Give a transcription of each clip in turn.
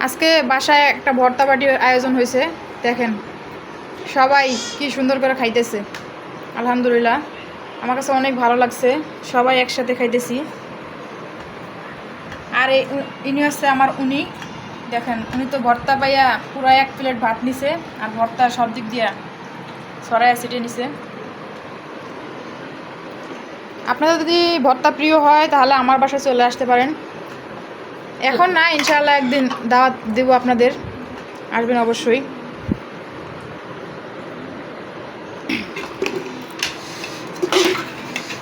আজকে বাসায় একটা ভর্তা পার্টির আয়োজন হয়েছে। দেখেন সবাই কি সুন্দর করে খাইতেছে। আলহামদুলিল্লাহ, আমার কাছে অনেক ভালো লাগছে। সবাই একসাথে খাইতেছি। আর ইনি হচ্ছে আমার উনি। দেখেন উনি তো ভর্তা পাইয়া পুরো 1 প্লেট ভাত নিছে, আর ভর্তা সব দিক দিয়া ছড়াইয়া ছিটিয়ে নিছে। আপনাদের যদি ভর্তা প্রিয় হয় তাহলে আমার বাসায় চলে আসতে পারেন। এখন না, ইনশাআল্লাহ একদিন দাওয়াত দেব আপনাদের, আসবেন অবশ্যই।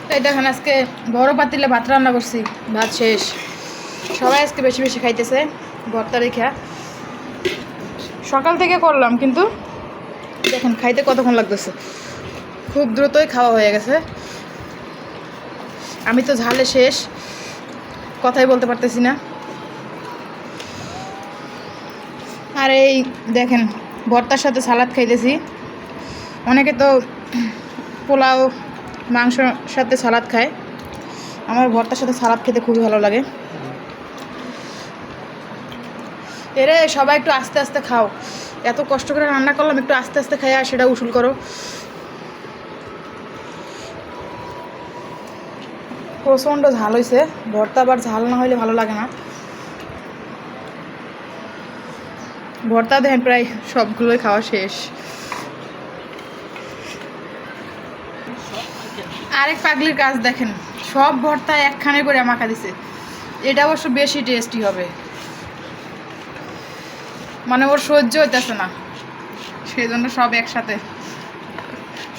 তাই দেখেন আজকে বড় পাতিলে ভাত রান্না করছি, ভাত শেষ। সবাই আজকে বেশি বেশি খাইতেছে ভর্তা রেখা। সকাল থেকে করলাম, কিন্তু দেখেন খাইতে কতক্ষণ লাগতেছে, খুব দ্রুতই খাওয়া হয়ে গেছে। আমি তো ঝালে শেষ, কথাই বলতে পারতেছি না। আর এই দেখেন ভর্তার সাথে সালাদ খাইতেছি। অনেকে তো পোলাও মাংসর সাথে সালাদ খায়, আমার ভর্তার সাথে সালাদ খেতে খুবই ভালো লাগে। এরে সবাই একটু আস্তে আস্তে খাও, এত কষ্ট করে রান্না করলাম, একটু আস্তে আস্তে খাই আর সেটা উসুল করো। প্রচণ্ড ঝাল হয়েছে ভর্তা, আবার ঝাল না হলে ভালো লাগে না। ভর্তা দেখেন প্রায় সবগুলোই খাওয়া শেষ। আরেক পাগলির কাজ দেখেন, সব ভর্তা একখানে করে মাখা দিছে। এটা অবশ্য বেশি টেস্টি হবে, মানে ওর সহ্য হইতেছে না, সেই জন্য সব একসাথে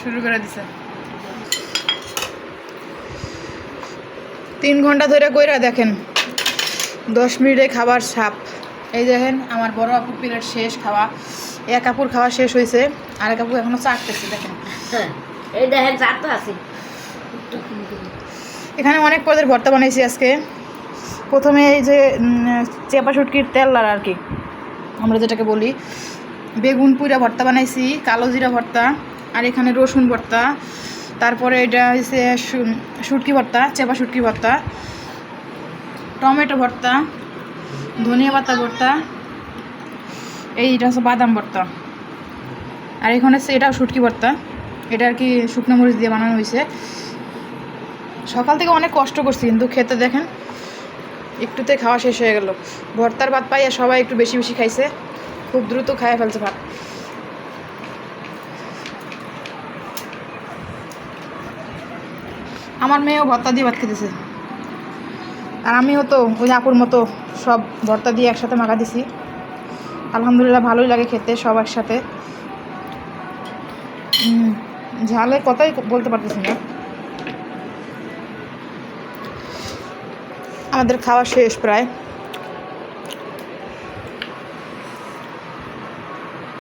শুরু করে দিছে। 3 ঘন্টা ধরে কইরা দেখেন 10 মিনিটে খাবার সাপ। এই দেখেন আমার বড় আপুর প্লেট শেষ খাওয়া, এক আপুর খাওয়া শেষ হয়েছে, আর এক আপু এখনো চাটতেছে। দেখেন এই দেখেন চারটা আছে। এখানে অনেক পদের ভর্তা বানাইছি আজকে। প্রথমে এই যে চেপা শুটকির তেল আর কি আমরা যেটাকে বলি, বেগুন পুইরা ভর্তা বানাইছি, কালো জিরা ভর্তা, আর এখানে রসুন ভর্তা। তারপরে এটা হচ্ছে শুটকি ভর্তা, চেপা শুটকি ভর্তা, টমেটো ভর্তা, ধনিয়া পাতা ভর্তা, এইটা হচ্ছে বাদাম ভর্তা। আর এখানে হচ্ছে এটাও শুটকি ভর্তা, এটা আর কি শুকনো মরিচ দিয়ে বানানো হয়েছে। সকাল থেকে অনেক কষ্ট করছি, কিন্তু খেতে দেখেন একটুতে খাওয়া শেষ হয়ে গেল। ভর্তার ভাত পাইয়া সবাই একটু বেশি বেশি খাইছে, খুব দ্রুত খাইয়া ফেলছে ভাত। আমার মেয়েও ভর্তা দিয়ে ভাত খেতেছে, আর আমিও তো ওই আপুর মতো সব ভর্তা দিয়ে একসাথে মাখা দিছি। আলহামদুলিল্লাহ ভালোই লাগে খেতে সব একসাথে। ঝালের কথাই বলতে পারতেছি না। আমাদের খাওয়া শেষ প্রায়।